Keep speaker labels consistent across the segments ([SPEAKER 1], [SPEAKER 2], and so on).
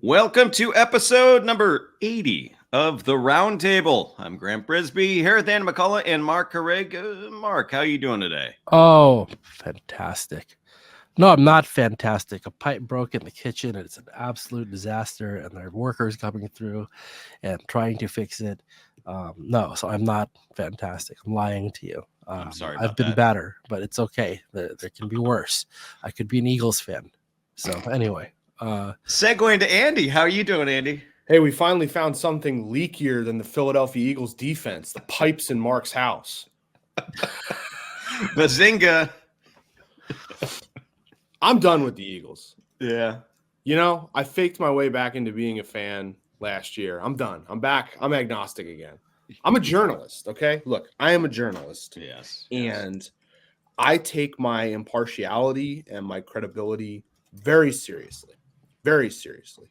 [SPEAKER 1] Welcome to episode number 80 of the Roundtable. I'm Grant Brisby here with Anna McCullough and Mark Carrig. Mark, how are you doing today?
[SPEAKER 2] Oh, fantastic. No, I'm not fantastic. A pipe broke in the kitchen and it's an absolute disaster, and there are workers coming through and trying to fix it. No, so I'm not fantastic. I'm lying to you.
[SPEAKER 1] I'm sorry
[SPEAKER 2] I've
[SPEAKER 1] about
[SPEAKER 2] been
[SPEAKER 1] that.
[SPEAKER 2] better, but it's okay. There can be worse. I could be an Eagles fan. So anyway,
[SPEAKER 1] Segue into Andy. How are you doing, Andy?
[SPEAKER 3] Hey, we finally found something leakier than the Philadelphia Eagles defense, the pipes in Mark's house.
[SPEAKER 1] Bazinga.
[SPEAKER 3] I'm done with the Eagles.
[SPEAKER 1] Yeah.
[SPEAKER 3] You know, I faked my way back into being a fan last year. I'm done. I'm back. I'm agnostic again. I'm a journalist, okay? Look, I am a journalist.
[SPEAKER 1] Yes.
[SPEAKER 3] And I take my impartiality and my credibility very seriously. Very seriously.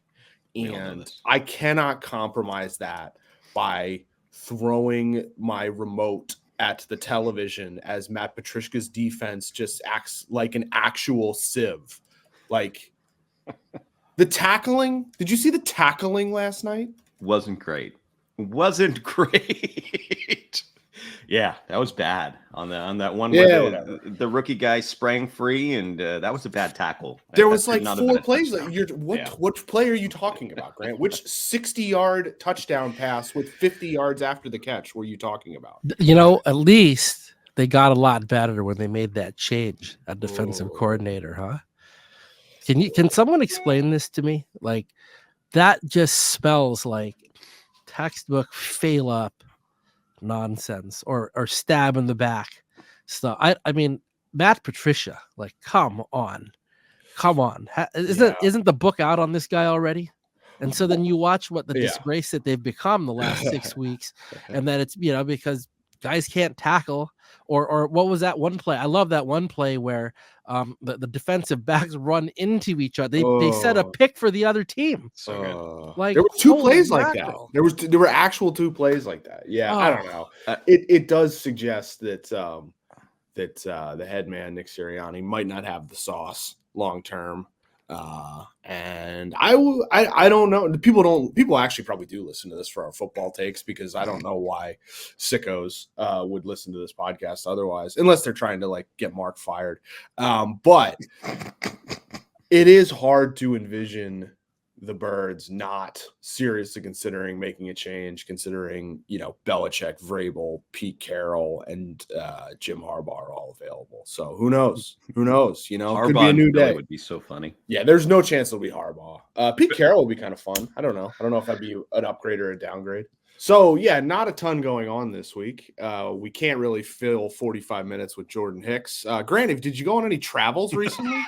[SPEAKER 1] We all know
[SPEAKER 3] And
[SPEAKER 1] this.
[SPEAKER 3] I cannot compromise that by throwing my remote at the television as Matt Patricia's defense just acts like an actual sieve. Like the tackling. Did you see the tackling last night?
[SPEAKER 1] Wasn't great. Wasn't great. Yeah, that was bad on that one
[SPEAKER 3] Yeah,
[SPEAKER 1] where
[SPEAKER 3] whatever.
[SPEAKER 1] the rookie guy sprang free, and that was a bad tackle.
[SPEAKER 3] There
[SPEAKER 1] That
[SPEAKER 3] was
[SPEAKER 1] should
[SPEAKER 3] like
[SPEAKER 1] not have been
[SPEAKER 3] 4
[SPEAKER 1] a
[SPEAKER 3] plays.
[SPEAKER 1] touchdown. Yeah.
[SPEAKER 3] What play are you talking about, Grant? Which 60-yard touchdown pass with 50 yards after the catch were you talking about?
[SPEAKER 2] at least they got a lot better when they made that change at defensive
[SPEAKER 3] Oh.
[SPEAKER 2] coordinator, huh? Can someone explain this to me? Like, that just spells like textbook fail up nonsense or stab in the back stuff. I mean, Matt Patricia, like, come on. Isn't the book out on this guy already? And so then you watch what the
[SPEAKER 3] Yeah.
[SPEAKER 2] disgrace that they've become the last 6 weeks, and then it's because guys can't tackle, or what was that one play? I love that one play where the defensive backs run into each other. They set a
[SPEAKER 3] Oh.
[SPEAKER 2] pick for the other team.
[SPEAKER 1] So good.
[SPEAKER 2] Like,
[SPEAKER 3] there were 2
[SPEAKER 2] holy
[SPEAKER 3] plays like that.
[SPEAKER 2] mackerel.
[SPEAKER 3] There were actual 2 plays like that. Yeah, I don't know. It does suggest that the head man Nick Sirianni might not have the sauce long term. And I don't know. People actually probably do listen to this for our football takes, because I don't know why sickos would listen to this podcast otherwise, unless they're trying to like get Mark fired. But it is hard to envision the Birds not seriously considering making a change, considering, Belichick, Vrabel, Pete Carroll, and Jim Harbaugh are all available. So who knows? Who knows? Could be
[SPEAKER 1] Harbaugh
[SPEAKER 3] a new
[SPEAKER 1] and Philly
[SPEAKER 3] day.
[SPEAKER 1] would be so funny.
[SPEAKER 3] Yeah, there's no chance it'll be Harbaugh. Pete Carroll would be kind of fun. I don't know. I don't know if that'd be an upgrade or a downgrade. So, yeah, not a ton going on this week. We can't really fill 45 minutes with Jordan Hicks. Grant, did you go on any travels recently?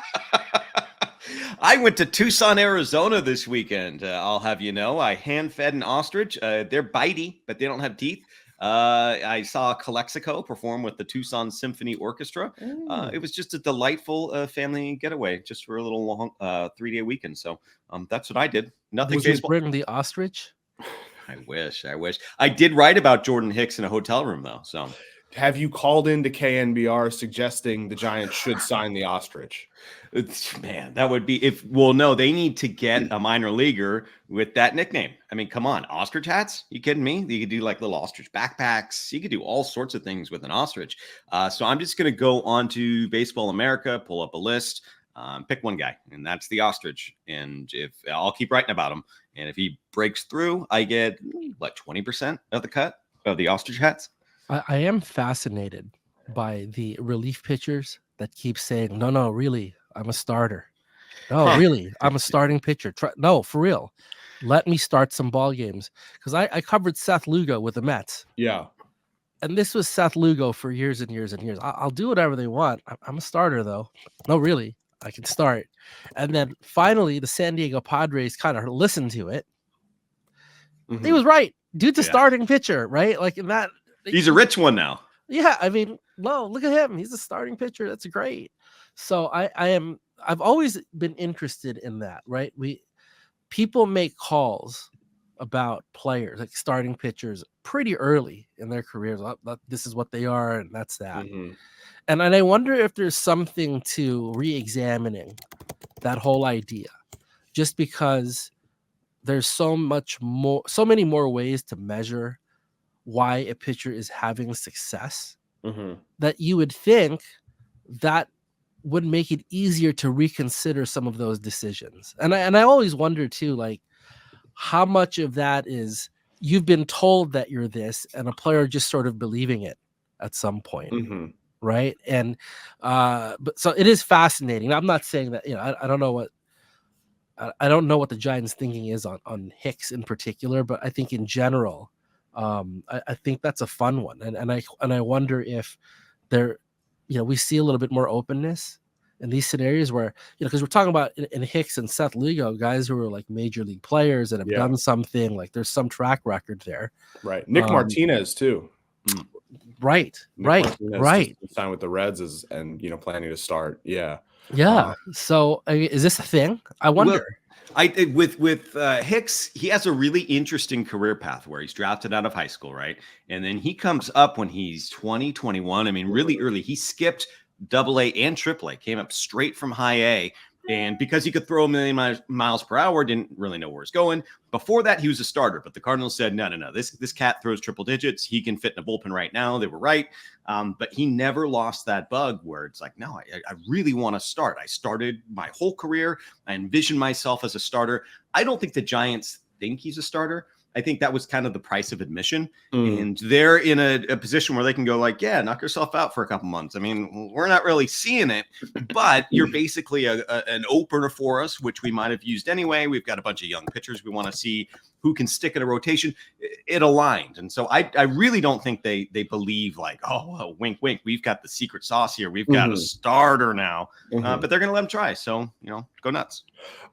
[SPEAKER 1] I went to Tucson, Arizona this weekend. I'll have you know, I hand-fed an ostrich. They're bitey, but they don't have teeth. I saw Calexico perform with the Tucson Symphony Orchestra. It was just a delightful family getaway, just for a little long 3-day weekend. So that's what I did. Nothing
[SPEAKER 2] Was you
[SPEAKER 1] baseball.
[SPEAKER 2] bring the ostrich?
[SPEAKER 1] I wish. I did write about Jordan Hicks in a hotel room, though. So
[SPEAKER 3] Have you called into KNBR suggesting the Giants should sign the ostrich?
[SPEAKER 1] Man, that would be no, they need to get a minor leaguer with that nickname. I mean, come on, ostrich hats? You kidding me? You could do like little ostrich backpacks. You could do all sorts of things with an ostrich. So I'm just going to go on to Baseball America, pull up a list, pick one guy, and that's the ostrich. And if I'll keep writing about him, and if he breaks through, I get 20% of the cut of the ostrich hats.
[SPEAKER 2] I am fascinated by the relief pitchers that keep saying, no, really, I'm a starter. No, really, I'm a starting pitcher. No, for real. Let me start some ball games. Because I covered Seth Lugo with the Mets.
[SPEAKER 3] Yeah.
[SPEAKER 2] And this was Seth Lugo for years and years and years. I'll do whatever they want. I'm a starter, though. No, really, I can start. And then finally, the San Diego Padres kind of listened to it.
[SPEAKER 3] Mm-hmm.
[SPEAKER 2] He was right. Dude's a starting pitcher, right? Like, in that.
[SPEAKER 1] He's a rich one now.
[SPEAKER 2] Yeah, I mean, look at him. He's a starting pitcher. That's great. So I've always been interested in that, right? People make calls about players, like starting pitchers, pretty early in their careers. This is what they are, and that's that.
[SPEAKER 3] Mm-hmm.
[SPEAKER 2] And I wonder if there's something to re-examining that whole idea, just because there's so many more ways to measure why a pitcher is having success that you would think that would make it easier to reconsider some of those decisions. And I always wonder too, like, how much of that is you've been told that you're this and a player just sort of believing it at some point. Right. And but so it is fascinating. I'm not saying that, I don't know what the Giants thinking is on Hicks in particular, but I think in general, I think that's a fun one. And I wonder if there, we see a little bit more openness in these scenarios where, because we're talking about in Hicks and Seth Lugo, guys who are like major league players that have done something, like there's some track record there.
[SPEAKER 3] Right. Nick Martinez too.
[SPEAKER 2] Right.
[SPEAKER 3] Signed with the Reds and planning to start. Yeah.
[SPEAKER 2] So is this a thing? I wonder.
[SPEAKER 1] With Hicks, he has a really interesting career path where he's drafted out of high school, right? And then he comes up when he's 20, 21. I mean, really early. He skipped AA and AAA, came up straight from high A. And because he could throw a million miles per hour, didn't really know where he's going. Before that, he was a starter, but the Cardinals said, no. This cat throws triple digits. He can fit in a bullpen right now. They were right. But he never lost that bug where it's like, no, I really want to start. I started my whole career. I envisioned myself as a starter. I don't think the Giants think he's a starter. I think that was kind of the price of admission. And they're in a position where they can go like, yeah, knock yourself out for a couple months. I mean, we're not really seeing it, but you're basically an opener for us, which we might have used anyway. We've got a bunch of young pitchers. We want to see who can stick in a rotation. It aligned. And so I really don't think they believe like, oh, wink, wink. We've got the secret sauce here. We've got a starter now, but they're going to let him try. So, go nuts.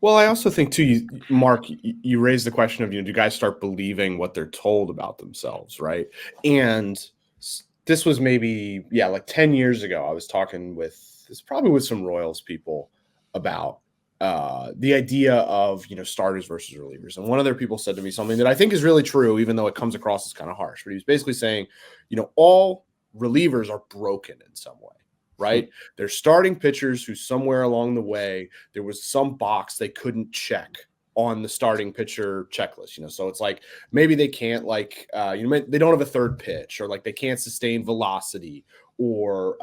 [SPEAKER 3] Well, I also think too, Mark, you raised the question of, do guys start believing what they're told about themselves, right? And this was maybe, like 10 years ago, I was talking with some Royals people about the idea of, starters versus relievers. And one of their people said to me something that I think is really true, even though it comes across as kind of harsh, but he was basically saying, all relievers are broken in some way. Right. They're starting pitchers who somewhere along the way, there was some box they couldn't check on the starting pitcher checklist, so it's like, maybe they can't they don't have a third pitch, or like they can't sustain velocity, or,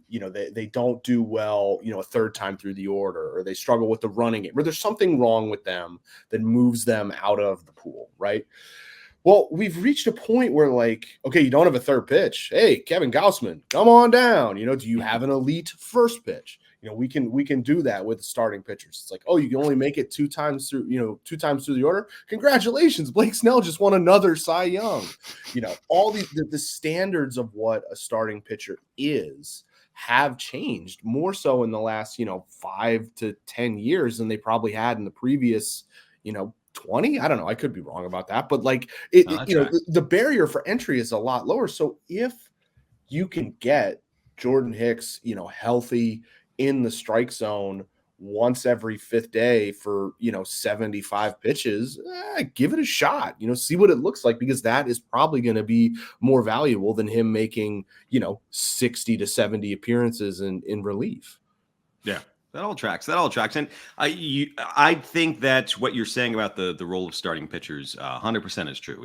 [SPEAKER 3] they don't do well, a third time through the order, or they struggle with the running game, or there's something wrong with them that moves them out of the pool. Right. Well, we've reached a point where, like, okay, you don't have a third pitch. Hey, Kevin Gausman, come on down. Do you have an elite first pitch? We can do that with the starting pitchers. It's like, oh, you can only make it two times through the order. Congratulations, Blake Snell just won another Cy Young. All the standards of what a starting pitcher is have changed more so in the last 5 to 10 years than they probably had in the previous 20. I don't know. I could be wrong about that, but like the barrier for entry is a lot lower. So if you can get Jordan Hicks, healthy in the strike zone once every fifth day for, 75 pitches, give it a shot, see what it looks like, because that is probably going to be more valuable than him making, 60 to 70 appearances in relief.
[SPEAKER 1] Yeah. That all tracks. And I think that what you're saying about the role of starting pitchers 100% is true.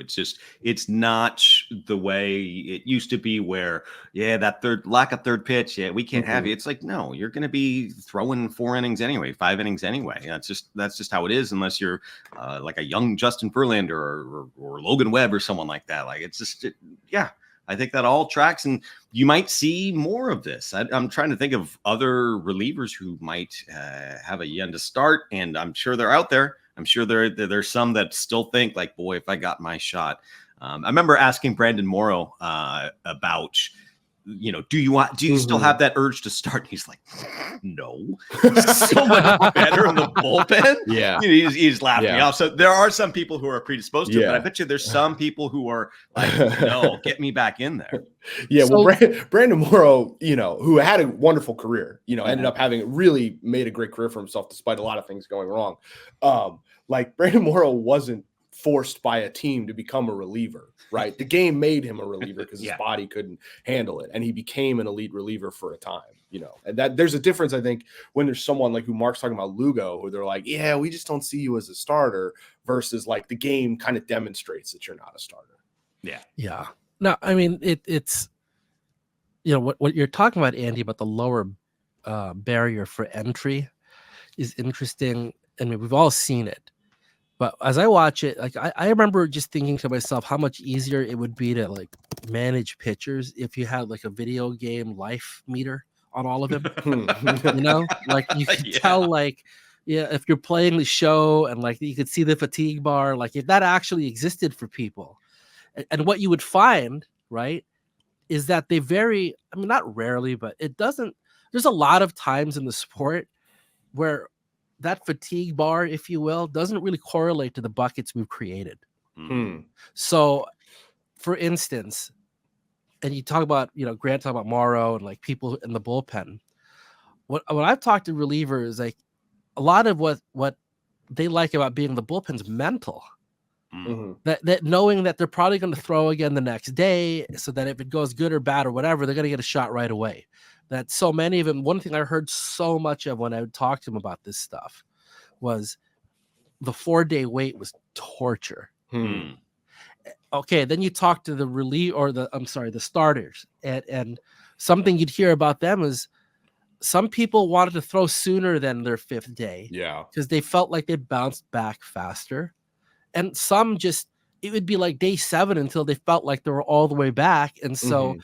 [SPEAKER 1] It's not the way it used to be where, that lack of third pitch, we can't have you. It's like, no, you're going to be throwing 4 innings anyway, 5 innings anyway. That's just how it is, unless you're like a young Justin Verlander or Logan Webb or someone like that. Like, it's just, I think that all tracks, and you might see more of this. I'm trying to think of other relievers who might have a yen to start, and I'm sure they're out there. I'm sure there's some that still think like, boy, if I got my shot. I remember asking Brandon Morrow about, do you still have that urge to start? And he's like, no, so much better in the bullpen.
[SPEAKER 3] Yeah.
[SPEAKER 1] He's laughing me off. So there are some people who are predisposed to it, but I bet you there's some people who are like, no, get me back in there.
[SPEAKER 3] Yeah. So, well, Brandon Morrow, who had a wonderful career, ended up having really made a great career for himself, despite a lot of things going wrong. Like Brandon Morrow wasn't forced by a team to become a reliever, right? The game made him a reliever because his body couldn't handle it, and he became an elite reliever for a time. and that there's a difference, I think, when there's someone like who Mark's talking about, Lugo, who they're like, yeah, we just don't see you as a starter, versus like the game kind of demonstrates that you're not a starter.
[SPEAKER 2] Yeah. No, I mean it's what you're talking about, Andy, about the lower barrier for entry is interesting. I mean, we've all seen it, but as I watch it, like I remember just thinking to myself how much easier it would be to like manage pitchers if you had like a video game life meter on all of them. Like you could tell, like, if you're playing the show and like you could see the fatigue bar, like if that actually existed for people. And what you would find, right, is that they not rarely, but there's a lot of times in the sport where that fatigue bar, if you will, doesn't really correlate to the buckets we've created. So, for instance, and you talk about, Grant talk about Morrow and like people in the bullpen. When I've talked to relievers, like a lot of what they like about being in the bullpen's mental. That knowing that they're probably going to throw again the next day, so that if it goes good or bad or whatever, they're going to get a shot right away. That so many of them, one thing I heard so much of when I would talk to them about this stuff was the 4-day wait was torture. Okay, then you talk to the starters, and something you'd hear about them is some people wanted to throw sooner than their 5th day.
[SPEAKER 3] Yeah.
[SPEAKER 2] Because they felt like they bounced back faster. And some it would be like day 7 until they felt like they were all the way back. And so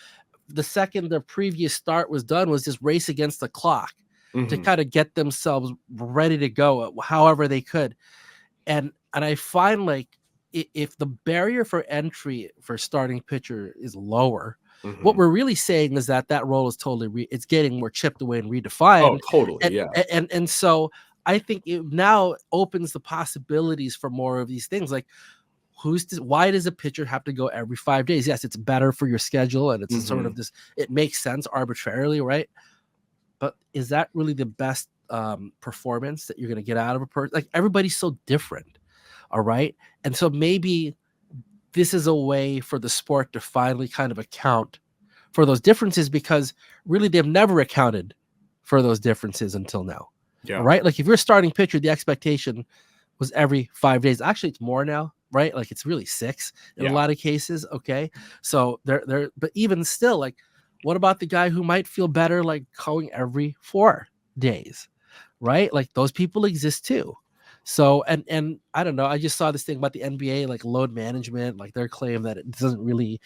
[SPEAKER 2] the second their previous start was done was just race against the clock to kind of get themselves ready to go however they could. And I find like if the barrier for entry for starting pitcher is lower, what we're really saying is that role is totally it's getting more chipped away and redefined.
[SPEAKER 3] Oh, totally.
[SPEAKER 2] And so I think it now opens the possibilities for more of these things. Like, why does a pitcher have to go every 5 days? Yes, it's better for your schedule, and it's sort of this. It makes sense arbitrarily, right? But is that really the best performance that you're going to get out of a person? Like, everybody's so different, all right? And so maybe this is a way for the sport to finally kind of account for those differences, because really they've never accounted for those differences until now.
[SPEAKER 3] Yeah.
[SPEAKER 2] Right. Like if you're a starting pitcher, the expectation was every 5 days. Actually, it's more now, right? Like it's really 6 in a lot of cases. Okay. So they're, but even still, like, what about the guy who might feel better like going every 4 days? Right. Like those people exist too. So, and I don't know. I just saw this thing about the NBA, like load management, like their claim that it doesn't really,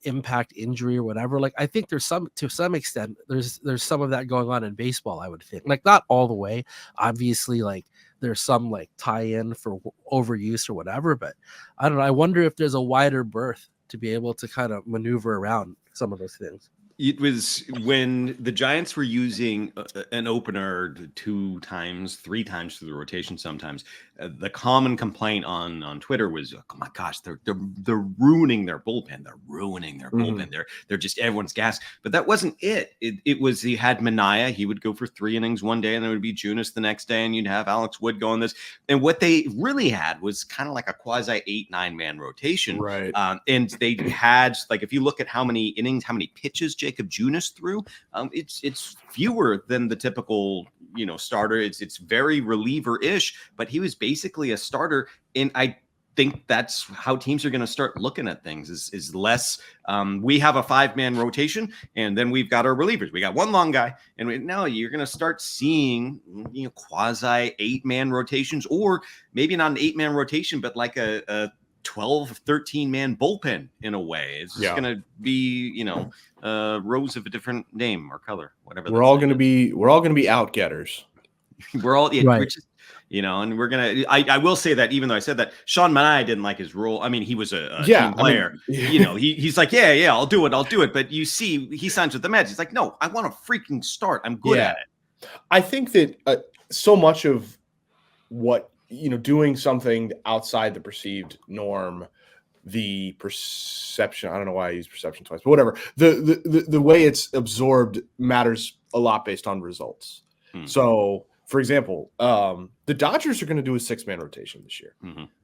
[SPEAKER 2] impact injury or whatever. Like I think there's to some extent, there's some of that going on in baseball, I would think. Like not all the way, obviously, like there's some like tie-in for overuse or whatever, but I don't know. I wonder if there's a wider berth to be able to kind of maneuver around some of those things.
[SPEAKER 1] It was when the Giants were using an opener 2 times, 3 times through the rotation. Sometimes the common complaint on Twitter was, "Oh my gosh, they're ruining their bullpen. They're ruining their bullpen. They're just everyone's gas." But that wasn't it. It was he had Manaea. He would go for 3 innings one day, and then it would be Junis the next day, and you'd have Alex Wood going this. And what they really had was kind of like a quasi 8-9 man rotation,
[SPEAKER 3] right?
[SPEAKER 1] And they had, like, if you look at how many innings, how many pitches Jacob Junis threw, it's fewer than the typical starter. It's very reliever-ish, but he was basically a starter. And I think that's how teams are going to start looking at things is less. We have a 5-man rotation, and then we've got our relievers. We got one long guy, and now you're going to start seeing quasi 8-man rotations, or maybe not an 8-man rotation, but like a 12, 13-man bullpen in a way. It's just going to be, rows of a different name or color, whatever.
[SPEAKER 3] We're all going to be out getters.
[SPEAKER 1] We're all,
[SPEAKER 2] right.
[SPEAKER 1] We're just, and we're going to, I will say that even though I said that, Sean Manaea didn't like his role. I mean, he was a team player, he's like, I'll do it. But you see, he signs with the Mets. He's like, no, I want to freaking start. I'm good at it.
[SPEAKER 3] I think that so much of what, doing something outside the perceived norm, the perception, I don't know why I use perception twice, but whatever, the way it's absorbed matters a lot based on results. So, for example, the Dodgers are going to do a 6-man rotation this year.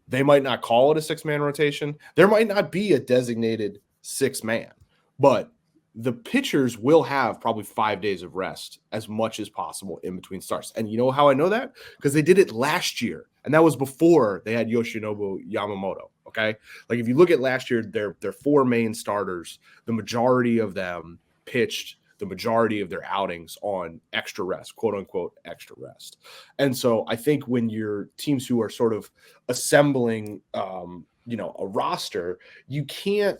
[SPEAKER 3] They might not call it a 6-man rotation. There might not be a designated 6-man, but the pitchers will have probably 5 days of rest as much as possible in between starts. And you know how I know that? Because they did it last year, and that was before they had Yoshinobu Yamamoto. Okay, like if you look at last year, their 4 main starters, the majority of them pitched the majority of their outings on extra rest, quote unquote extra rest. And so I think when you're teams who are sort of assembling a roster, you can't,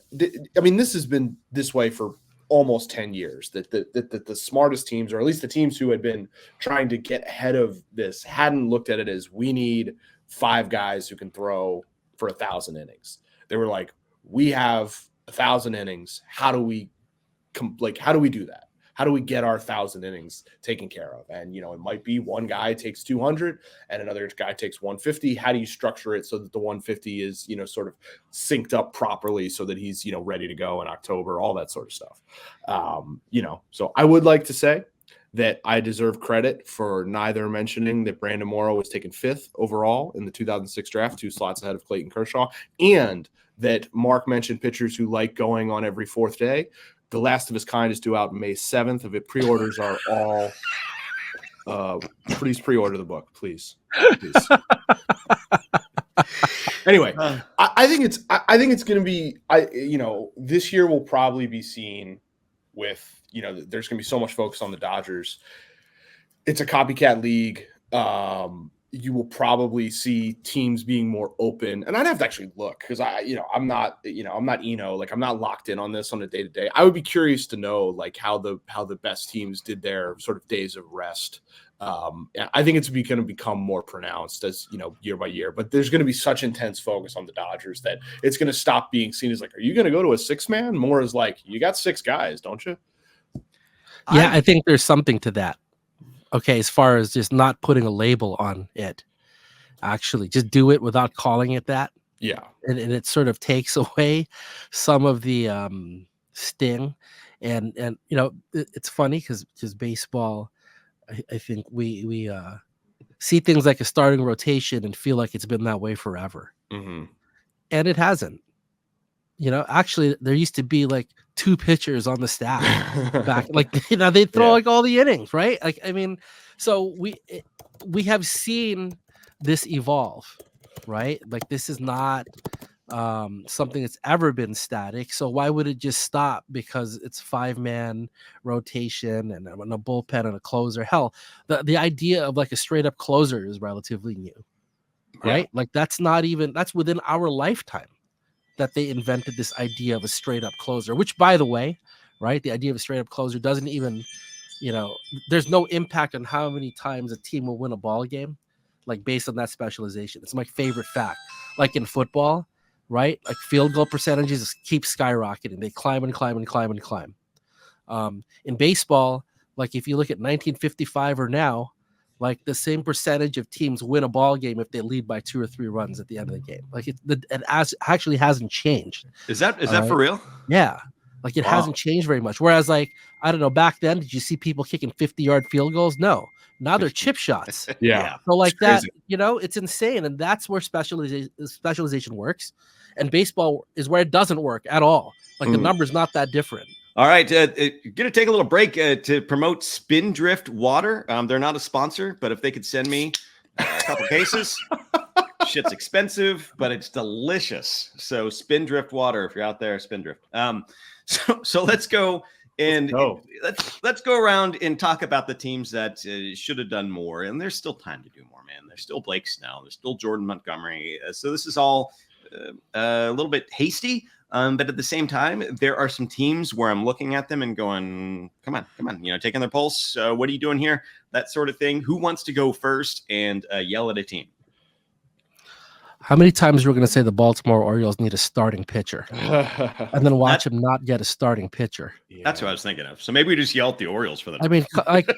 [SPEAKER 3] I mean, this has been this way for almost 10 years, that the smartest teams, or at least the teams who had been trying to get ahead of this, hadn't looked at it as we need 5 guys who can throw for 1,000 innings. They were like, we have 1,000 innings. How do we do that? How do we get our 1,000 innings taken care of? And, it might be one guy takes 200 and another guy takes 150. How do you structure it so that the 150 is, sort of synced up properly so that he's, ready to go in October, all that sort of stuff. So I would like to say that I deserve credit for neither mentioning that Brandon Morrow was taken 5th overall in the 2006 draft, 2 slots ahead of Clayton Kershaw, and that Mark mentioned pitchers who like going on every 4th day. The Last of His Kind is due out May 7th. If it pre-orders are all, please pre-order the book, please. Anyway, I think it's going to be, this year will probably be seen with, there's going to be so much focus on the Dodgers. It's a copycat league. You will probably see teams being more open, and I'd have to actually look because I'm not like I'm not locked in on this on a day to day. I would be curious to know like how the best teams did their sort of days of rest. I think it's going to become more pronounced as year by year, but there's going to be such intense focus on the Dodgers that it's going to stop being seen as like, are you going to go to a 6-man? More as like, you got 6 guys, don't you?
[SPEAKER 2] Yeah, I think there's something to that. Okay, as far as just not putting a label on it, actually just do it without calling it that.
[SPEAKER 3] Yeah.
[SPEAKER 2] And it sort of takes away some of the sting. And it's funny because baseball, I think we see things like a starting rotation and feel like it's been that way forever.
[SPEAKER 3] Mm-hmm.
[SPEAKER 2] And it hasn't. Actually, there used to be like 2 pitchers on the staff back. Like, they throw like all the innings, right? Like, I mean, so we have seen this evolve, right? Like, this is not something that's ever been static. So why would it just stop because it's 5-man rotation and a bullpen and a closer? Hell, the idea of like a straight up closer is relatively new, right? Yeah. Like that's within our lifetime that they invented this idea of a straight up closer, which by the way, right, the idea of a straight up closer doesn't even, there's no impact on how many times a team will win a ball game, like based on that specialization. It's my favorite fact. Like in football, right? Like field goal percentages keep skyrocketing. They climb and climb and climb and climb. In baseball, like if you look at 1955 or now, like the same percentage of teams win a ball game if they lead by 2 or 3 runs at the end of the game. Like it actually hasn't changed.
[SPEAKER 1] Is that for real?
[SPEAKER 2] Yeah. Like it hasn't changed very much. Whereas like, I don't know, back then, did you see people kicking 50-yard field goals? No. Now they're chip shots.
[SPEAKER 3] Yeah.
[SPEAKER 2] So like that, it's insane. And that's where specialization works. And baseball is where it doesn't work at all. Like the number's not that different.
[SPEAKER 1] All right, going to take a little break to promote Spindrift Water. They're not a sponsor, but if they could send me a couple cases, shit's expensive, but it's delicious. So Spindrift Water, if you're out there, Spindrift. So let's go and let's go around and talk about the teams that should have done more. And there's still time to do more, man. There's still Blake Snell. There's still Jordan Montgomery. So this is all a little bit hasty. But at the same time, there are some teams where I'm looking at them and going, come on, taking their pulse. What are you doing here? That sort of thing. Who wants to go first and yell at a team?
[SPEAKER 2] How many times are we going to say the Baltimore Orioles need a starting pitcher and then watch them not get a starting pitcher?
[SPEAKER 1] Yeah. That's what I was thinking of. So maybe we just yell at the Orioles for that.
[SPEAKER 2] I mean, like,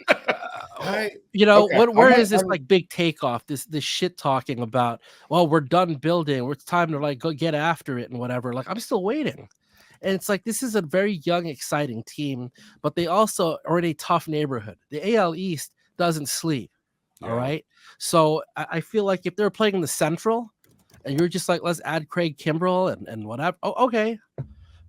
[SPEAKER 2] where is this like big takeoff? This shit talking about, well, we're done building. It's time to like go get after it and whatever. Like, I'm still waiting. And it's like, this is a very young, exciting team, but they also are in a tough neighborhood. The AL East doesn't sleep. Yeah. All right. So I feel like if they're playing in the Central and you're just like, let's add Craig Kimbrell and whatever. Oh, okay.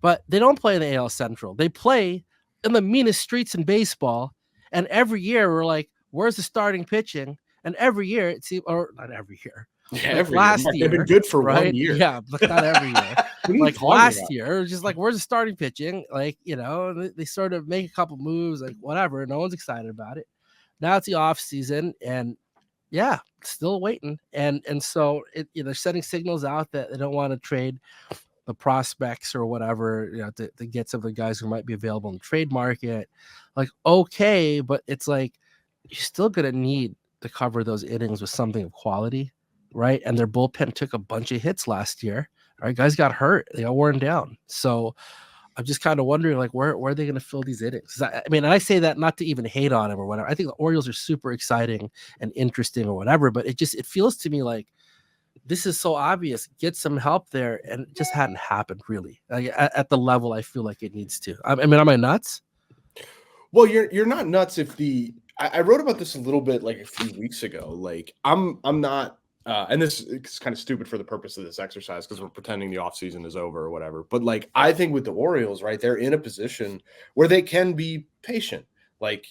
[SPEAKER 2] But they don't play in the AL Central. They play in the meanest streets in baseball, and every year we're like, where's the starting pitching? And every year it seems, or not every year,
[SPEAKER 3] Yeah,
[SPEAKER 2] like
[SPEAKER 3] every
[SPEAKER 2] last
[SPEAKER 3] year.
[SPEAKER 2] year,
[SPEAKER 3] They've been good for
[SPEAKER 2] right?
[SPEAKER 3] 1 year.
[SPEAKER 2] Yeah, but not every year.
[SPEAKER 3] What are you
[SPEAKER 2] Like
[SPEAKER 3] talking
[SPEAKER 2] last
[SPEAKER 3] about?
[SPEAKER 2] year, it was just like, where's the starting pitching? Like, you know, they sort of make a couple moves, like whatever. No one's excited about it. Now it's the off season, and yeah, still waiting. And so they're sending signals out that they don't want to trade the prospects or whatever, you know, to get some of the guys who might be available in the trade market. Like, okay, but it's like you're still gonna need to cover those innings with something of quality, right? And their bullpen took a bunch of hits last year. Right, guys got hurt, they got worn down. So I'm just kind of wondering, like, where are they going to fill these innings? I mean, and I say that not to even hate on him or whatever. I think the Orioles are super exciting and interesting or whatever, but it feels to me like this is so obvious. Get some help there, and it just hadn't happened really, like, at the level I feel like it needs to. I mean, am I nuts?
[SPEAKER 3] Well, you're not nuts if I wrote about this a little bit like a few weeks ago. Like I'm not and this is kind of stupid for the purpose of this exercise because we're pretending the offseason is over or whatever. But like I think with the Orioles, right, they're in a position where they can be patient. Like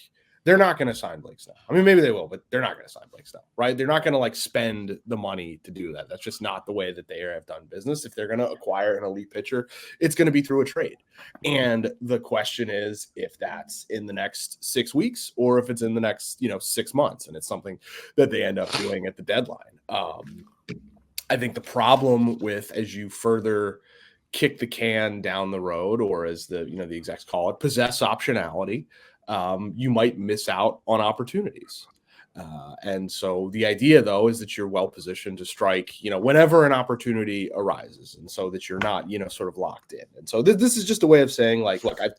[SPEAKER 3] they're not going to sign Blake Snell. I mean, maybe they will, but they're not going to sign Blake Snell, right? They're not going to like spend the money to do that. That's just not the way that they have done business. If they're going to acquire an elite pitcher, it's going to be through a trade. And the question is if that's in the next 6 weeks or if it's in the next, 6 months. And it's something that they end up doing at the deadline. I think the problem with, as you further kick the can down the road, or as the execs call it, possess optionality, you might miss out on opportunities. And so the idea, though, is that you're well positioned to strike, whenever an opportunity arises, and so that you're not, sort of locked in. And so this is just a way of saying, like, look, I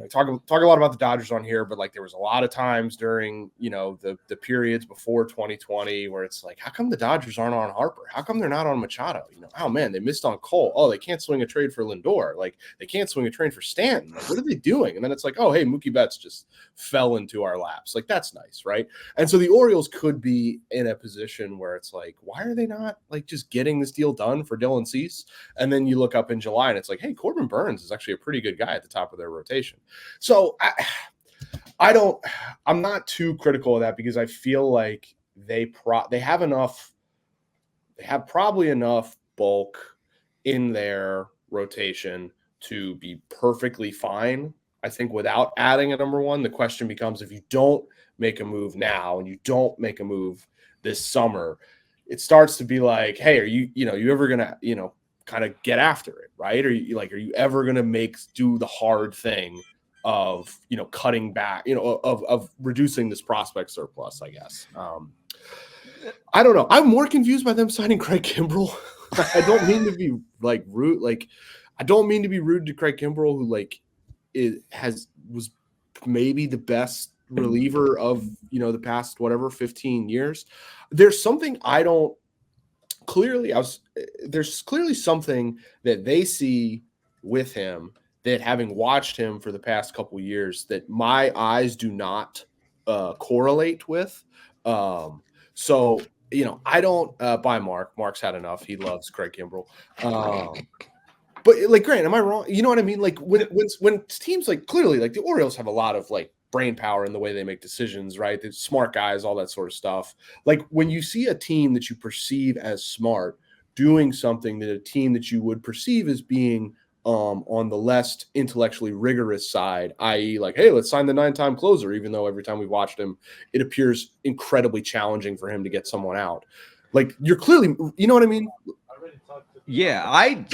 [SPEAKER 3] talk a lot about the Dodgers on here, but like there was a lot of times during, the periods before 2020 where it's like, how come the Dodgers aren't on Harper? How come they're not on Machado? Oh man, they missed on Cole. Oh, they can't swing a trade for Lindor. Like they can't swing a trade for Stanton. Like, what are they doing? And then it's like, oh, hey, Mookie Betts just fell into our laps. Like that's nice, right? And so the Orioles could be in a position where it's like, why are they not like just getting this deal done for Dylan Cease? And then you look up in July and it's like, hey, Corbin Burns is actually a pretty good guy at the top of their rotation. So I'm not too critical of that because I feel like they have probably enough bulk in their rotation to be perfectly fine. I think without adding a number one, the question becomes if you don't make a move now and you don't make a move this summer, it starts to be like, hey, are you ever gonna, kind of get after it, right? Are you ever gonna do the hard thing of cutting back, of reducing this prospect surplus, I guess. I don't know. I'm more confused by them signing Craig Kimbrell. I don't mean to be like rude. Like I don't mean to be rude to Craig Kimbrell, who was maybe the best reliever of the past 15 years. There's something there's clearly something that they see with him that, having watched him for the past couple of years, that my eyes do not correlate with. So, I don't buy Mark. Mark's had enough. He loves Craig Kimbrell. But like, Grant, am I wrong? You know what I mean? Like when teams like clearly like the Orioles have a lot of like brain power in the way they make decisions, right? They're smart guys, all that sort of stuff. Like when you see a team that you perceive as smart doing something that a team that you would perceive as being on the less intellectually rigorous side, i.e. like, hey, let's sign the 9-time closer, even though every time we've watched him, it appears incredibly challenging for him to get someone out. Like you're clearly, you know what I mean?
[SPEAKER 1] Yeah, 1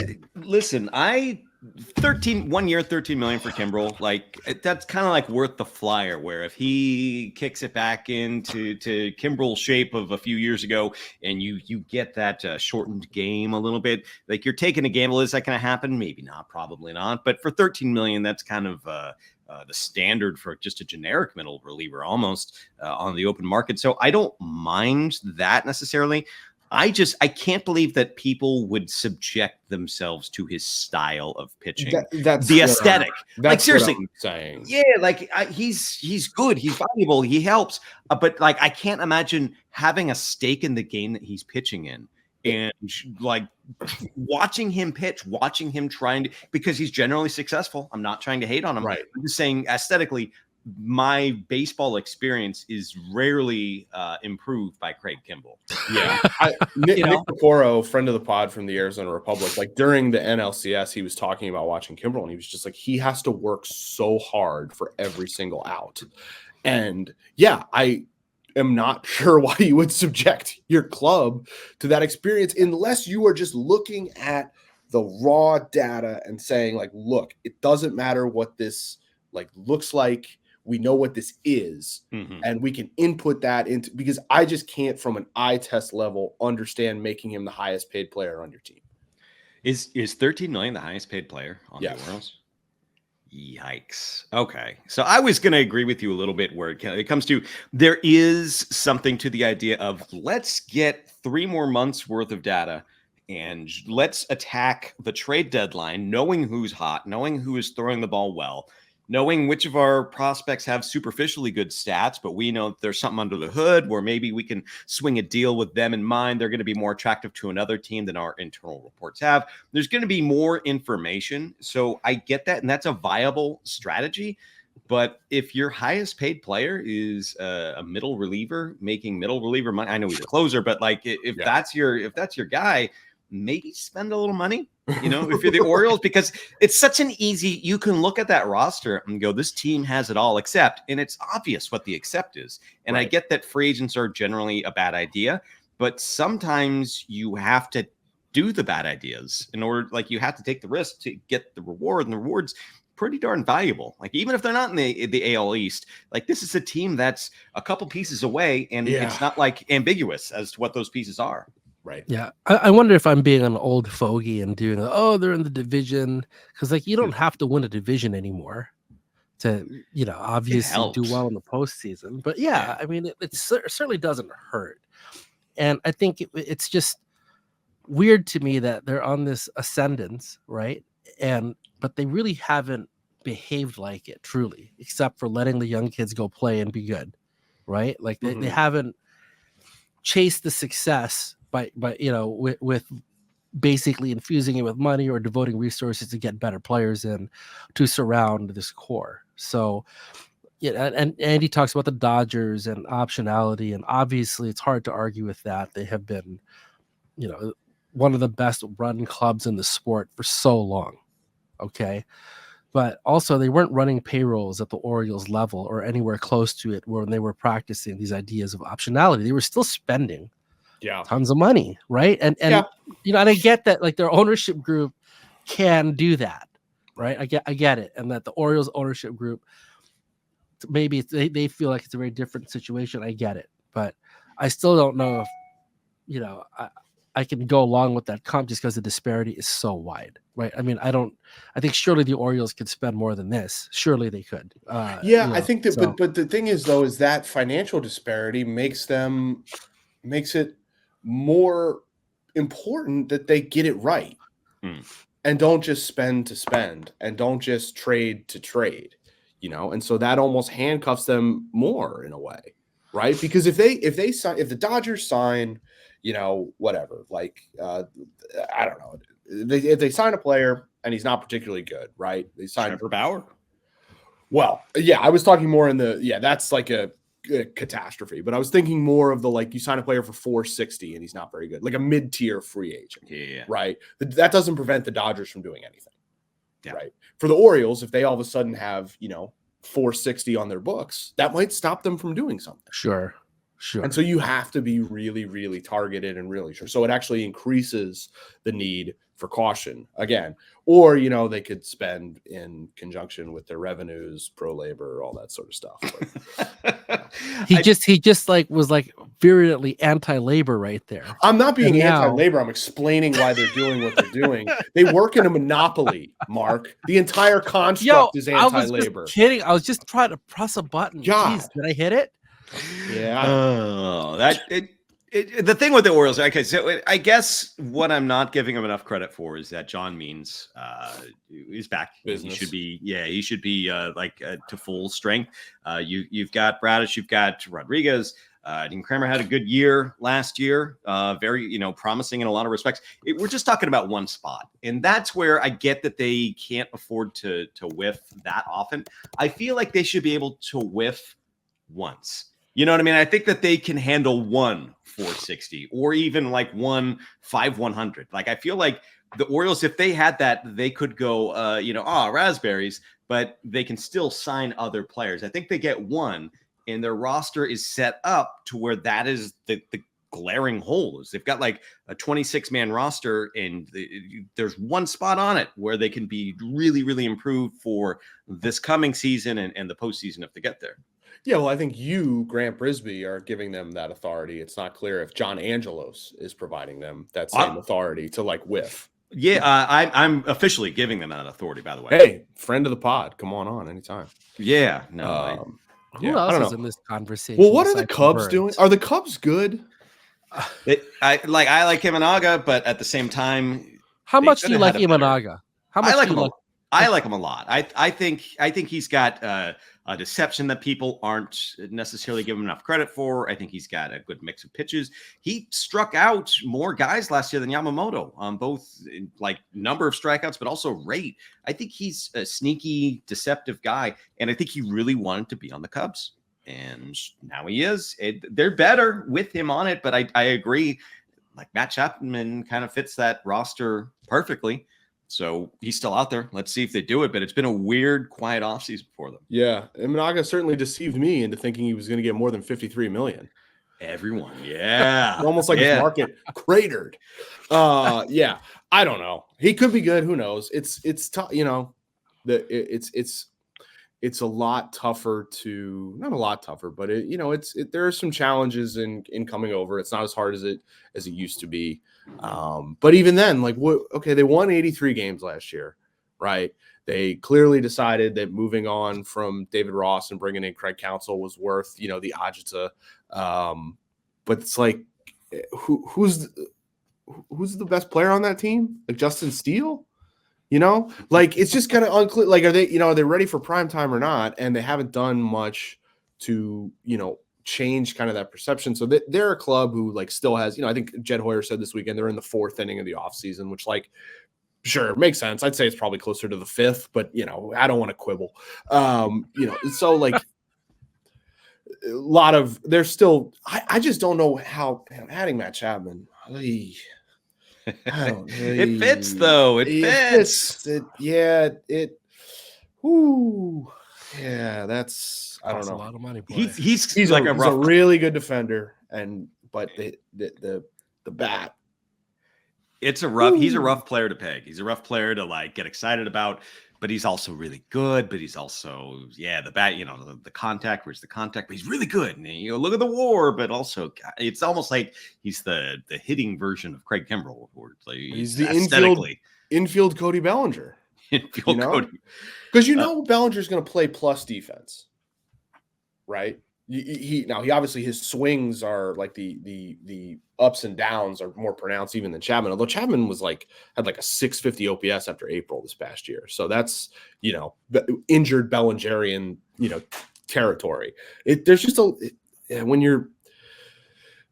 [SPEAKER 1] year, 13 million for Kimbrell. Like that's kind of like worth the flyer, where if he kicks it back into Kimbrell's shape of a few years ago and you get that shortened game a little bit, like you're taking a gamble. Is that going to happen? Maybe not, probably not. But for 13 million, that's kind of the standard for just a generic middle reliever almost on the open market. So I don't mind that necessarily. I can't believe that people would subject themselves to his style of pitching.
[SPEAKER 3] That's
[SPEAKER 1] the aesthetic. Like seriously,
[SPEAKER 3] saying.
[SPEAKER 1] Yeah, like he's good, he's valuable, he helps. But like I can't imagine having a stake in the game that he's pitching in And like watching him pitch, watching him trying to, because he's generally successful. I'm not trying to hate on him.
[SPEAKER 3] Right.
[SPEAKER 1] I'm just saying aesthetically, my baseball experience is rarely improved by Craig Kimbrell.
[SPEAKER 3] Yeah. Nick Picoro, friend of the pod from the Arizona Republic, like during the NLCS, he was talking about watching Kimbrell, and he was just like, he has to work so hard for every single out. And yeah, I am not sure why you would subject your club to that experience unless you are just looking at the raw data and saying like, look, it doesn't matter what this like looks like. We know what this is, and we can input that into, because I just can't from an eye test level understand making him the highest paid player on your team.
[SPEAKER 1] Is 13 million the highest paid player on
[SPEAKER 3] Yes.
[SPEAKER 1] the Orioles? Yikes. Okay. So I was going to agree with you a little bit where it comes to, there is something to the idea of let's get 3 more months worth of data and let's attack the trade deadline, knowing who's hot, knowing who is throwing the ball well, knowing which of our prospects have superficially good stats, but we know there's something under the hood where maybe we can swing a deal with them in mind. They're going to be more attractive to another team than our internal reports have. There's going to be more information. So I get that. And that's a viable strategy. But if your highest paid player is a middle reliever making middle reliever money, I know he's a closer, but like if that's your guy, maybe spend a little money. You know, if you're the Orioles, because it's such an easy, you can look at that roster and go, this team has it all except, and it's obvious what the except is. And I get that free agents are generally a bad idea, but sometimes you have to do the bad ideas in order, like you have to take the risk to get the reward, and the reward's pretty darn valuable. Like even if they're not in the AL East, like this is a team that's a couple pieces away, and it's not like ambiguous as to what those pieces are.
[SPEAKER 3] Right.
[SPEAKER 2] Yeah. I wonder if I'm being an old fogey and doing, they're in the division. Because, like, you don't have to win a division anymore to, obviously do well in the postseason. But, yeah. I mean, it certainly doesn't hurt. And I think it's just weird to me that they're on this ascendance, right? But they really haven't behaved like it, truly, except for letting the young kids go play and be good, right? Like, they haven't chased the success by with basically infusing it with money or devoting resources to get better players in to surround this core. So and Andy talks about the Dodgers and optionality, and obviously it's hard to argue with that. They have been one of the best run clubs in the sport for so long, okay, but also they weren't running payrolls at the Orioles level or anywhere close to it when they were practicing these ideas of optionality. They were still spending tons of money, right? And and I get that, like, their ownership group can do that, right? I get it, and that the Orioles ownership group, maybe they feel like it's a very different situation. I get it, but I still don't know if I can go along with that comp just because the disparity is so wide, right? I mean, I think surely the Orioles could spend more than this. Surely they could.
[SPEAKER 3] I think that, but the thing is, though, is that financial disparity makes it more important that they get it right and don't just spend to spend and don't just trade to trade, and so that almost handcuffs them more in a way, right? Because if the Dodgers sign, whatever, like I don't know, if they sign a player and he's not particularly good, right? They sign
[SPEAKER 1] Trevor Bauer.
[SPEAKER 3] Well, I was talking more in that's like a catastrophe, but I was thinking more of the, like, you sign a player for $460 and he's not very good, like a mid-tier free agent, right? That doesn't prevent the Dodgers from doing anything, right? For the Orioles, if they all of a sudden have $460 on their books, that might stop them from doing something.
[SPEAKER 2] Sure.
[SPEAKER 3] And so you have to be really, really targeted and really sure. So it actually increases the need for caution again, or they could spend in conjunction with their revenues, pro labor, all that sort of stuff. But,
[SPEAKER 2] he just was virulently anti-labor right there.
[SPEAKER 3] I'm not being anti-labor. I'm explaining why they're doing what they're doing. They work in a monopoly, Mark. The entire construct is anti-labor.
[SPEAKER 2] I was just kidding. I was just trying to press a button. Jeez, did I hit it?
[SPEAKER 3] Yeah.
[SPEAKER 1] The thing with the Orioles, okay, so I guess what I'm not giving him enough credit for is that John Means is back.
[SPEAKER 3] Business.
[SPEAKER 1] He should be to full strength. You've got Bradish, you've got Rodriguez. Dean Kramer had a good year last year, very promising in a lot of respects. We're just talking about one spot, and that's where I get that they can't afford to whiff that often. I feel like they should be able to whiff once. You know what I mean? I think that they can handle one 460 or even like one 5-100. Like I feel like the Orioles, if they had that, they could go, raspberries, but they can still sign other players. I think they get one, and their roster is set up to where that is the glaring holes. They've got like a 26-man roster, and there's one spot on it where they can be really, really improved for this coming season and the postseason if they get there.
[SPEAKER 3] Yeah, well, I think you, Grant Brisbee, are giving them that authority. It's not clear if John Angelos is providing them that same authority to like whiff.
[SPEAKER 1] Yeah, I'm officially giving them that authority, by the way.
[SPEAKER 3] Hey, friend of the pod, come on anytime.
[SPEAKER 1] Yeah, no.
[SPEAKER 2] Who else is in this conversation?
[SPEAKER 3] Well, what are the Cubs doing? Are the Cubs good?
[SPEAKER 1] I like Imanaga, but at the same time,
[SPEAKER 2] how much do you like Imanaga? How much
[SPEAKER 1] I like him? I like him a lot. I think he's got a deception that people aren't necessarily giving enough credit for. I think he's got a good mix of pitches. He struck out more guys last year than Yamamoto, both in, like number of strikeouts, but also rate. I think he's a sneaky, deceptive guy, and I think he really wanted to be on the Cubs, and now he is. They're better with him on it, but I agree. Like Matt Chapman kind of fits that roster perfectly. So he's still out there. Let's see if they do it. But it's been a weird, quiet offseason for them.
[SPEAKER 3] Yeah. Imanaga certainly deceived me into thinking he was going to get more than $53 million.
[SPEAKER 1] Everyone. Yeah.
[SPEAKER 3] Almost like his market cratered. Yeah. I don't know. He could be good. Who knows? It's tough. It's a lot tougher to, not a lot tougher, but there are some challenges in coming over. It's not as hard as it used to be. But even then, they won 83 games last year, right? They clearly decided that moving on from David Ross and bringing in Craig Counsell was worth, the Agita. But it's like, who's the best player on that team? Like Justin Steele? It's just kind of unclear. Like, are they ready for prime time or not? And they haven't done much to, change kind of that perception. So they're a club who still has, I think Jed Hoyer said this weekend, they're in the 4th inning of the offseason, which sure, makes sense. I'd say it's probably closer to the 5th, but I don't want to quibble. So a lot of, there's still, I just don't know how adding Matt Chapman,
[SPEAKER 1] it fits though. It fits. That's I don't know.
[SPEAKER 2] A lot of money.
[SPEAKER 1] He's like
[SPEAKER 3] a really good defender, but the bat.
[SPEAKER 1] It's a rough. He's a rough player to peg. He's a rough player to get excited about. But he's also really good. But he's also the bat. The contact. Where's the contact? But he's really good. And, look at the WAR. But also, it's almost like he's the hitting version of Craig Kimbrell.
[SPEAKER 3] He's the infield Cody Bellinger.
[SPEAKER 1] Cody.
[SPEAKER 3] Because Bellinger's going to play plus defense, right? He obviously his swings are like the ups and downs are more pronounced even than Chapman. Although Chapman was had a 650 OPS after April this past year, so that's injured Bellingerian territory. There's just when you're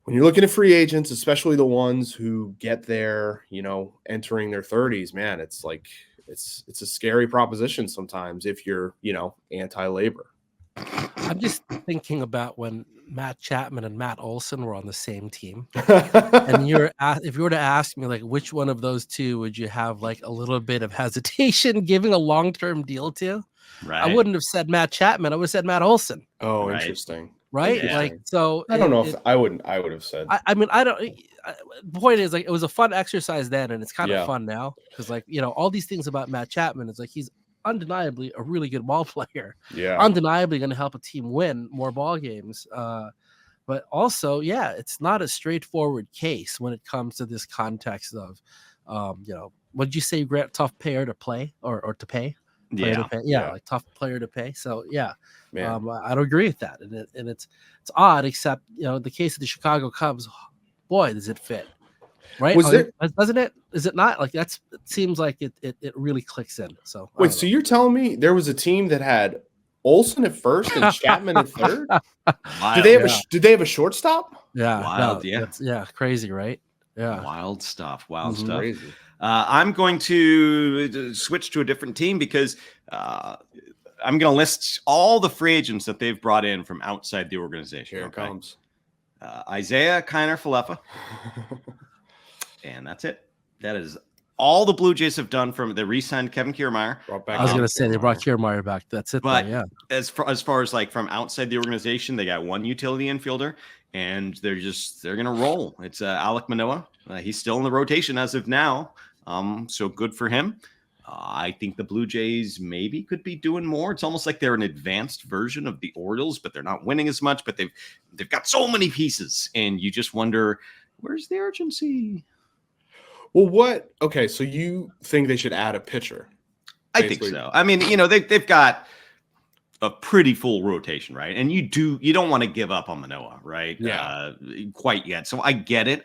[SPEAKER 3] looking at free agents, especially the ones who get there, entering their 30s, man, it's it's a scary proposition sometimes if you're, anti-labor.
[SPEAKER 2] I'm just thinking about when Matt Chapman and Matt Olson were on the same team. And if you were to ask me, which one of those two would you have, a little bit of hesitation giving a long-term deal to? Right. I wouldn't have said Matt Chapman. I would have said Matt Olson.
[SPEAKER 3] Oh, right. Interesting.
[SPEAKER 2] Right?
[SPEAKER 3] Yeah. So I don't know if I would have said.
[SPEAKER 2] I mean, I don't. The point is, it was a fun exercise then, and it's kind of fun now because, all these things about Matt Chapman is he's undeniably a really good ball player. Yeah, undeniably going to help a team win more ball games. But also, it's not a straightforward case when it comes to this context of, what did you say, Grant? Tough player to play or to pay. Tough player to pay. So I don't agree with that, and it's odd. Except the case of the Chicago Cubs, boy, does it fit, right? Doesn't it? Is it not? It seems like it really clicks in. So
[SPEAKER 3] wait, so you're telling me there was a team that had Olsen at first and Chapman at third.
[SPEAKER 1] Wild.
[SPEAKER 3] Did they have a shortstop?
[SPEAKER 2] Yeah,
[SPEAKER 1] Wild,
[SPEAKER 2] no,
[SPEAKER 1] yeah.
[SPEAKER 2] yeah, crazy, right? Yeah,
[SPEAKER 1] Wild stuff. Wild
[SPEAKER 2] Mhm.
[SPEAKER 1] stuff.
[SPEAKER 3] Crazy.
[SPEAKER 1] I'm going to switch to a different team because I'm going to list all the free agents that they've brought in from outside the organization.
[SPEAKER 3] Here it comes.
[SPEAKER 1] Isaiah Kiner-Falefa, and that's it. That is all the Blue Jays have done. From they re-signed Kevin Kiermaier.
[SPEAKER 2] I was gonna say they brought Kiermaier back. That's it.
[SPEAKER 1] But
[SPEAKER 2] yeah,
[SPEAKER 1] as far as like from outside the organization, they got one utility infielder, and they're gonna roll. It's Alek Manoah. He's still in the rotation as of now. So good for him. I think the Blue Jays maybe could be doing more. It's almost like they're an advanced version of the Orioles, but they're not winning as much. But they've got so many pieces, and you just wonder, where's the urgency?
[SPEAKER 3] Well, okay, so you think they should add a pitcher?
[SPEAKER 1] I think so. I mean, they've got a pretty full rotation, right? And you don't want to give up on Manoah, right?
[SPEAKER 3] Yeah.
[SPEAKER 1] Quite yet. So I get it.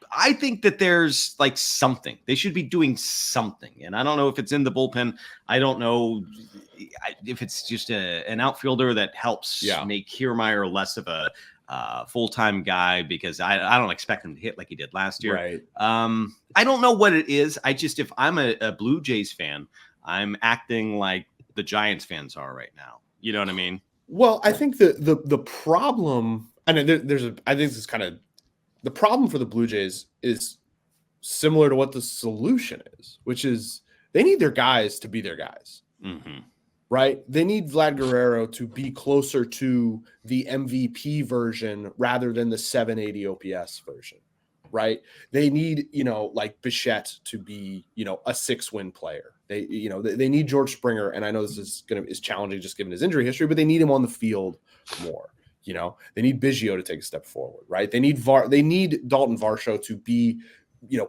[SPEAKER 1] I think that there's like something they should be doing something, and I don't know if it's in the bullpen. I don't know if it's just an outfielder that helps make Kiermaier less of a full-time guy, because I don't expect him to hit like he did last year.
[SPEAKER 3] Right.
[SPEAKER 1] I don't know what it is. If I'm a Blue Jays fan, I'm acting like the Giants fans are right now. You know what I mean?
[SPEAKER 3] Well, I think the problem, and I think this is kind of the problem for the Blue Jays is similar to what the solution is, which is they need their guys to be their guys.
[SPEAKER 1] Mm-hmm.
[SPEAKER 3] Right? They need Vlad Guerrero to be closer to the MVP version rather than the 780 OPS version. Right? They need, like Bichette to be, a 6-win player. They need George Springer, and I know this is challenging just given his injury history, but they need him on the field more. They need Biggio to take a step forward, right? They need Dalton Varsho to be,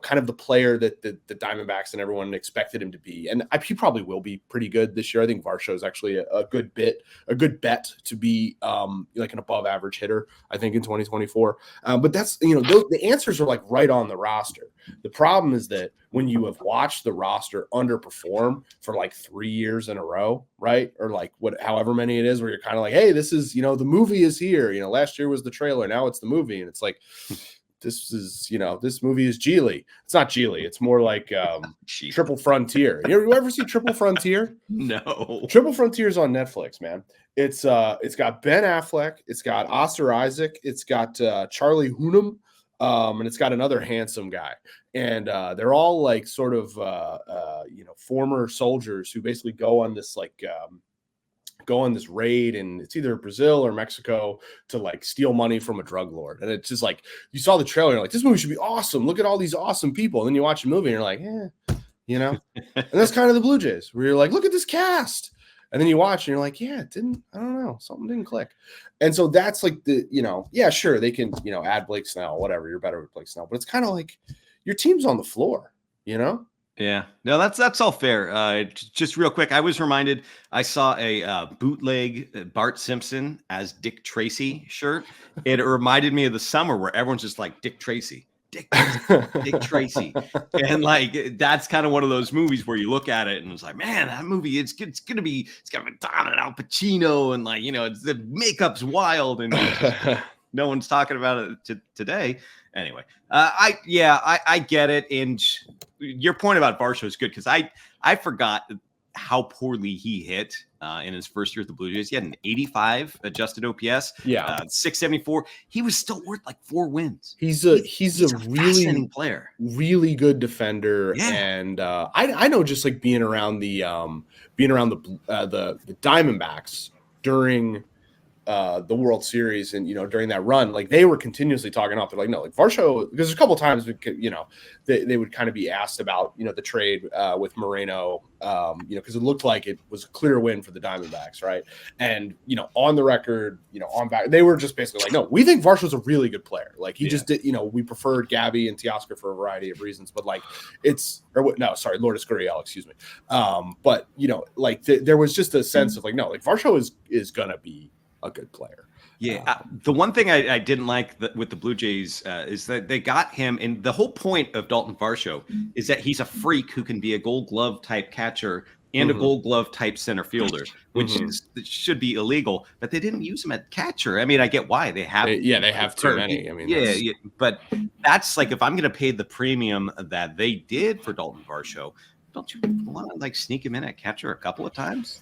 [SPEAKER 3] kind of the player that the Diamondbacks and everyone expected him to be. And he probably will be pretty good this year. I think Varsho is actually a good bet to be like an above average hitter, I think, in 2024. But that's, the answers are like right on the roster. The problem is that when you have watched the roster underperform for like 3 years in a row, right? Or like however many it is, where you're kind of like, hey, this is, the movie is here. Last year was the trailer. Now it's the movie. And it's like, this is, this movie is Geely. It's not Geely. It's more like Triple Frontier. You ever see Triple Frontier?
[SPEAKER 1] No.
[SPEAKER 3] Triple Frontier is on Netflix, man. It's got Ben Affleck. It's got Oscar Isaac. It's got Charlie Hunnam. And it's got another handsome guy. And they're all like sort of, former soldiers who basically go on this raid, and it's either Brazil or Mexico to like steal money from a drug lord. And it's just like, you saw the trailer, you're like, this movie should be awesome. Look at all these awesome people. And then you watch the movie and you're like, and that's kind of the Blue Jays, where you're like, look at this cast. And then you watch and you're like, I don't know, something didn't click. And so that's like sure, they can, add Blake Snell, whatever, you're better with Blake Snell, but it's kind of like your team's on the floor,
[SPEAKER 1] Yeah, no, that's all fair. Just real quick, I was reminded, I saw a bootleg Bart Simpson as Dick Tracy shirt. It reminded me of the summer where everyone's just like, Dick Tracy. Dick Tracy. And like, that's kind of one of those movies where you look at it and it's like, man, that movie, it's got Madonna and Al Pacino, and like, the makeup's wild, and no one's talking about it today. Anyway, I get it. And your point about Varsho is good, because I forgot how poorly he hit in his first year at the Blue Jays. He had an 85 adjusted OPS, 674. He was still worth like 4 wins. He's a really player, really good defender. Yeah. And I know, just like being around the Diamondbacks during the World Series, and during that run, like they were continuously talking up. They're like, no, like Varsho, because a couple of times they would kind of be asked about the trade with Moreno, because it looked like it was a clear win for the Diamondbacks, right? And on the record, on back, they were just basically like, no, we think Varsho's a really good player. Like he just did, we preferred Gabby and Teoscar for a variety of reasons, but like Lourdes Gurriel, excuse me. But like there was just a sense of like, no, like Varsho is gonna be a good player. Yeah. The one thing I didn't like with the Blue Jays is that they got him, and the whole point of Dalton Varsho is that he's a freak who can be a Gold Glove type catcher and a Gold Glove type center fielder, which
[SPEAKER 3] Mhm.
[SPEAKER 1] should be illegal. But they didn't use him at catcher. I mean, I get why they have.
[SPEAKER 3] They have too many. I mean,
[SPEAKER 1] yeah, but that's like if I'm going to pay the premium that they did for Dalton Varsho, don't you want to like sneak him in at catcher a couple of times?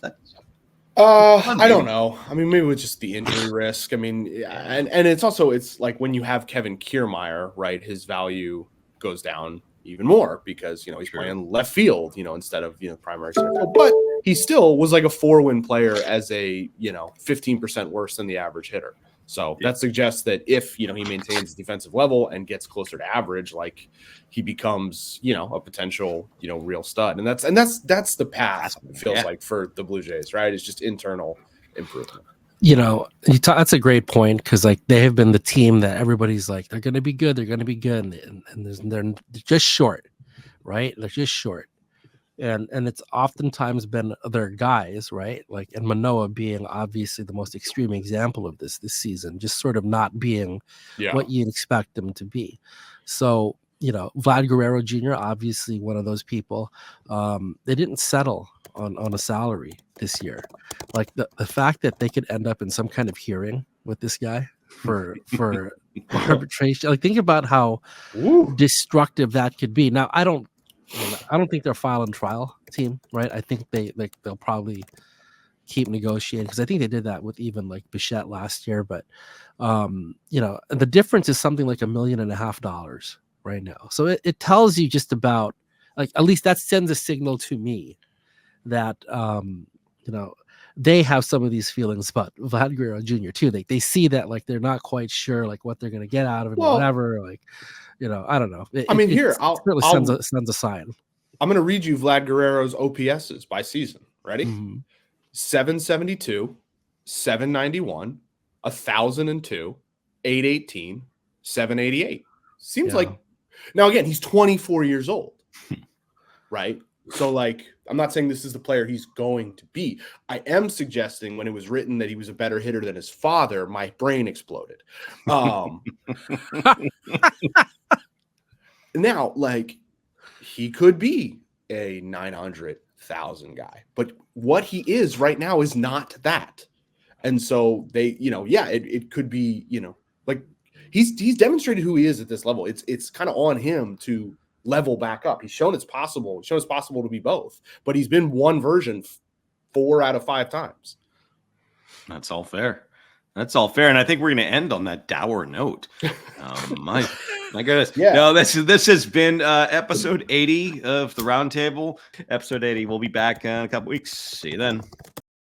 [SPEAKER 3] I don't know. I mean, maybe with just the injury risk. I mean, and it's like when you have Kevin Kiermaier, right? His value goes down even more because he's playing left field, instead of primary center field. But he still was like a 4-win player as a 15% worse than the average hitter. So that suggests that if he maintains his defensive level and gets closer to average, like he becomes a potential real stud. And that's the path, it feels like, for the Blue Jays, right? It's just internal improvement.
[SPEAKER 2] That's a great point, because like they have been the team that everybody's like they're going to be good, and they're just short, right? They're just short. And it's oftentimes been their guys, right? Like, and Manoah being obviously the most extreme example of this season, just sort of not being what you'd expect them to be. So, Vlad Guerrero Jr., obviously one of those people. They didn't settle on a salary this year. Like the fact that they could end up in some kind of hearing with this guy for arbitration. Like, think about how destructive that could be. Now, I don't think they're filing trial team, right? I think they'll probably keep negotiating, because I think they did that with even like Bichette last year. But the difference is something like $1.5 million right now. So it tells you just about, like, at least that sends a signal to me that they have some of these feelings about Vlad Guerrero Jr. too. They see that, like, they're not quite sure like what they're gonna get out of him, or whatever. Like, I don't know.
[SPEAKER 3] It really
[SPEAKER 2] sends a sign.
[SPEAKER 3] I'm going to read you Vlad Guerrero's OPSs by season. Ready? 772, 791, 1,002, 818, 788. Seems like, now again, he's 24 years old, right? So, like, I'm not saying this is the player he's going to be. I am suggesting when it was written that he was a better hitter than his father, my brain exploded. Now, like, he could be a 900,000 guy, but what he is right now is not that. And so they, it could be, like, he's demonstrated who he is at this level. It's kind of on him to level back up. He's shown it's possible. It's possible to be both, but he's been one version 4 out of 5 times.
[SPEAKER 1] That's all fair. And I think we're going to end on that dour note. My goodness. Yeah. No, this has been episode 80 of the Roundtable. Episode 80. We'll be back in a couple weeks. See you then.